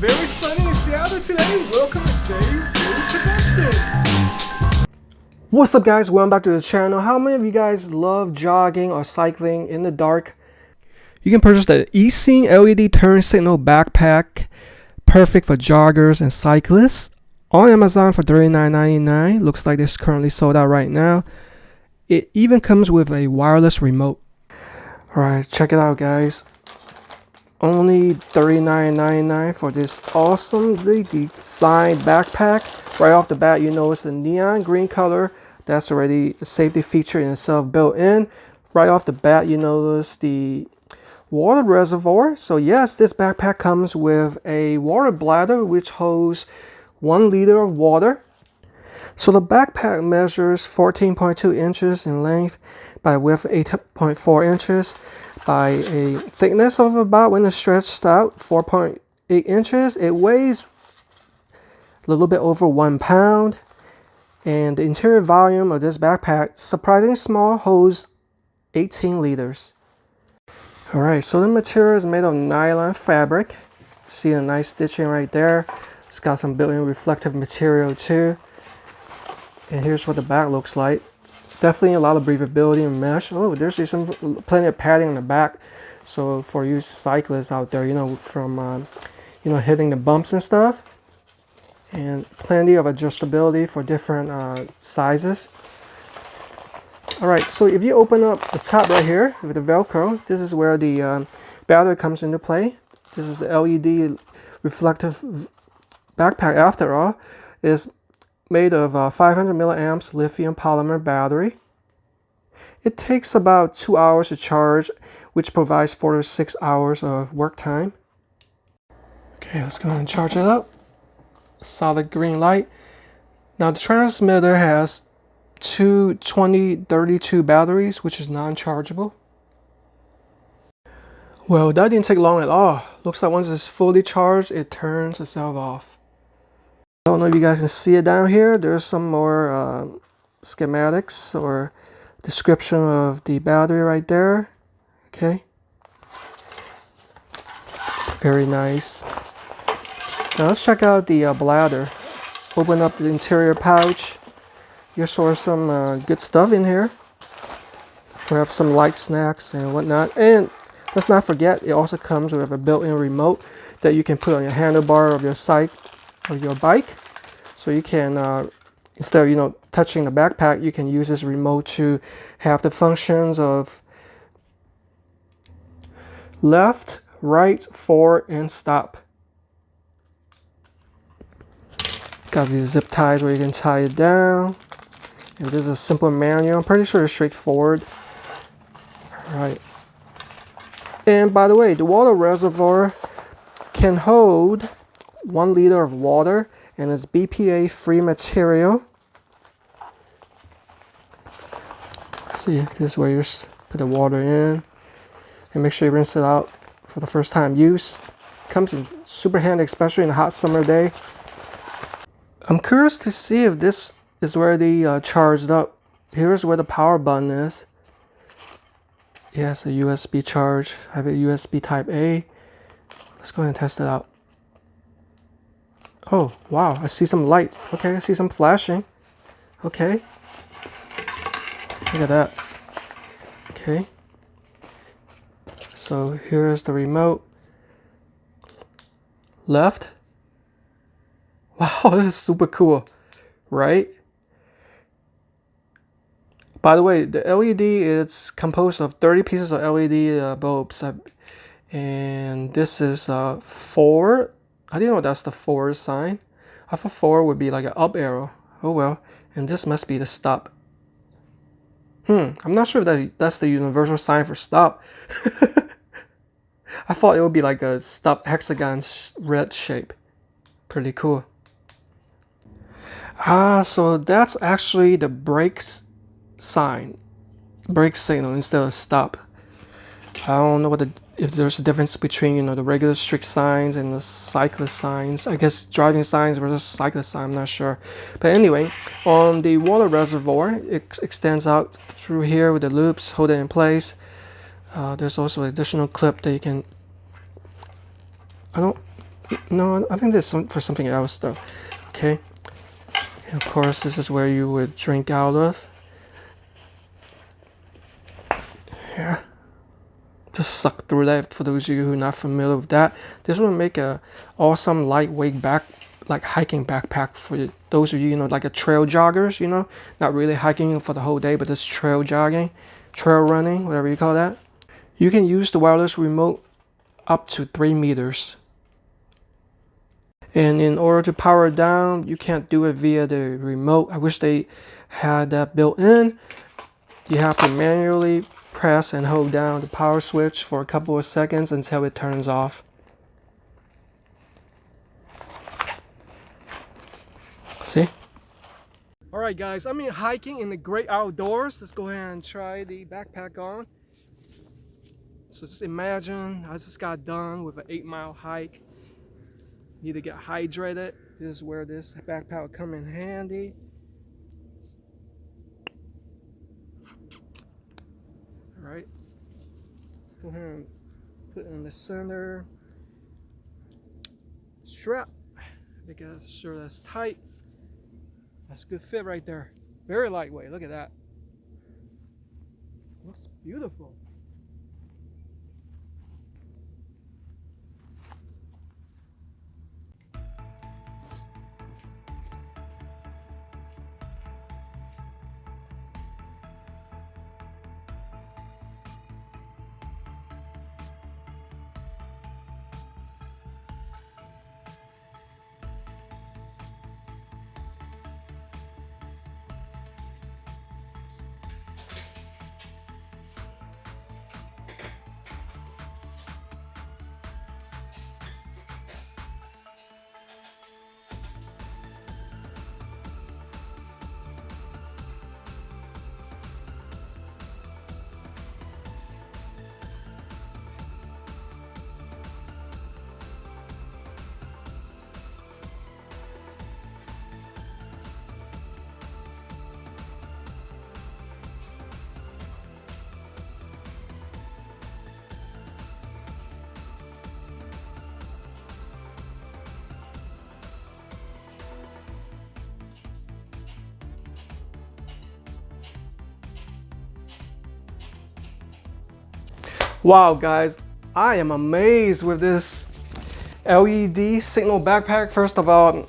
very sunny in Seattle today. Welcome to Productions. What's up guys, welcome back to the channel. How many of you guys love jogging or cycling in the dark? You can purchase the ECEEN LED turn signal backpack, perfect for joggers and cyclists, on Amazon for $39.99. Looks like it's currently sold out right now. It even comes with a wireless remote. Alright, check it out guys. Only $39.99 for this awesomely designed backpack. Right off the bat, you notice the neon green color. That's already a safety feature in itself built in. Right off the bat, you notice the water reservoir. So yes, this backpack comes with a water bladder which holds 1 liter of water. So the backpack measures 14.2 inches in length by width 8.4 inches by a thickness of about, when it's stretched out, 4.8 inches. It weighs a little bit over 1 pound. And the interior volume of this backpack, surprisingly small, holds 18 liters. Alright, so the material is made of nylon fabric. See a nice stitching right there. It's got some built-in reflective material too. And here's what the back looks like. Definitely a lot of breathability and mesh. Oh, there's plenty of padding in the back. So for you cyclists out there, from hitting the bumps and stuff. And plenty of adjustability for different sizes. Alright, so if you open up the top right here with the Velcro, this is where the battery comes into play. This is a LED reflective backpack after all. It's made of 500 milliamps lithium polymer battery. It takes about 2 hours to charge, which provides 4 to 6 hours of work time. Okay, let's go ahead and charge it up. Solid green light. Now the transmitter has two 2032 batteries, which is non-chargeable. Well, that didn't take long at all. Looks like once it's fully charged, it turns itself off. I don't know if you guys can see it down here. There's some more schematics or description of the battery right there. Okay. Very nice. Now let's check out the bladder. Open up the interior pouch. You store some good stuff in here. Perhaps some light snacks and whatnot. And let's not forget, it also comes with a built-in remote that you can put on your handlebar of your bike. So you can, instead of touching the backpack, you can use this remote to have the functions of left, right, forward, and stop. Got these zip ties where you can tie it down. And this is a simple manual. I'm pretty sure it's straightforward. All right. And by the way, the water reservoir can hold 1 liter of water, and it's BPA free material. Let's see, this is where you put the water in, and make sure you rinse it out for the first time use. Comes in super handy, especially in a hot summer day. I'm curious to see if this is where the charged up. Here's where the power button is. Yes, a USB charge. I have a USB type A. Let's go ahead and test it out. Oh, wow, I see some lights. Okay, I see some flashing. Okay. Look at that. Okay. So here's the remote. Left. Wow, this is super cool, right? By the way, the LED is composed of 30 pieces of LED bulbs. And this is forward. I didn't know that's the forward sign. I thought forward would be like an up arrow. Oh well. And this must be the stop. I'm not sure if that's the universal sign for stop. I thought it would be like a stop hexagon red shape. Pretty cool. So that's actually the brakes sign. Brake signal instead of stop. I don't know if there's a difference between the regular strict signs and the cyclist signs. I guess driving signs versus cyclist sign, I'm not sure. But anyway, on the water reservoir, it extends out through here with the loops, hold it in place. There's also an additional clip that you can, No, I think this is for something else though. Okay. And of course, this is where you would drink out of. Here. Just suck through that for those of you who are not familiar with that. This will make a awesome lightweight hiking backpack for those of you, like a trail joggers, not really hiking for the whole day, but just trail jogging, trail running, whatever you call that. You can use the wireless remote up to 3 meters. And in order to power it down, you can't do it via the remote. I wish they had that built in. You have to manually press and hold down the power switch for a couple of seconds until it turns off. See? All right, guys, I'm hiking in the great outdoors. Let's go ahead and try the backpack on. So just imagine I just got done with an 8-mile hike. Need to get hydrated. This is where this backpack will come in handy. All right, let's go ahead and put it in the center. Strap, because sure that's tight. That's a good fit right there. Very lightweight. Look at that. Looks beautiful. Wow, guys, I am amazed with this LED signal backpack. First of all,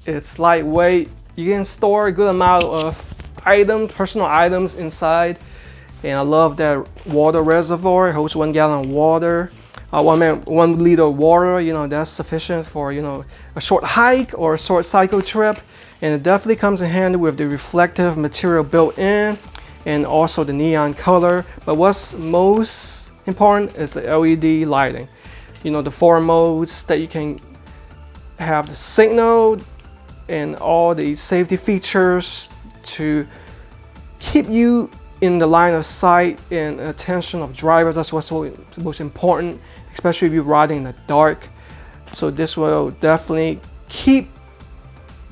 it's lightweight. You can store a good amount of items, personal items inside. And I love that water reservoir. It holds 1 gallon of water. 1 liter of water, that's sufficient for, a short hike or a short cycle trip. And it definitely comes in handy with the reflective material built in and also the neon color. But what's most important is the LED lighting. The 4 modes that you can have the signal and all the safety features to keep you in the line of sight and attention of drivers. That's what's most important, especially if you're riding in the dark. So this will definitely keep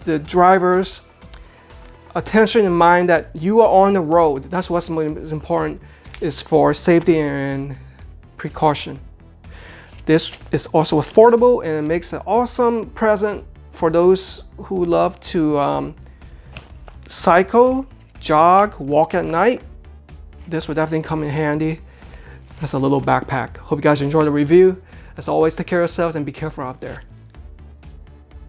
the driver's attention in mind that you are on the road. That's what's most important, is for safety and precaution. This is also affordable, and it makes an awesome present for those who love to cycle, jog, walk at night. This will definitely come in handy as a little backpack. Hope you guys enjoyed the review. As always, take care of yourselves and be careful out there.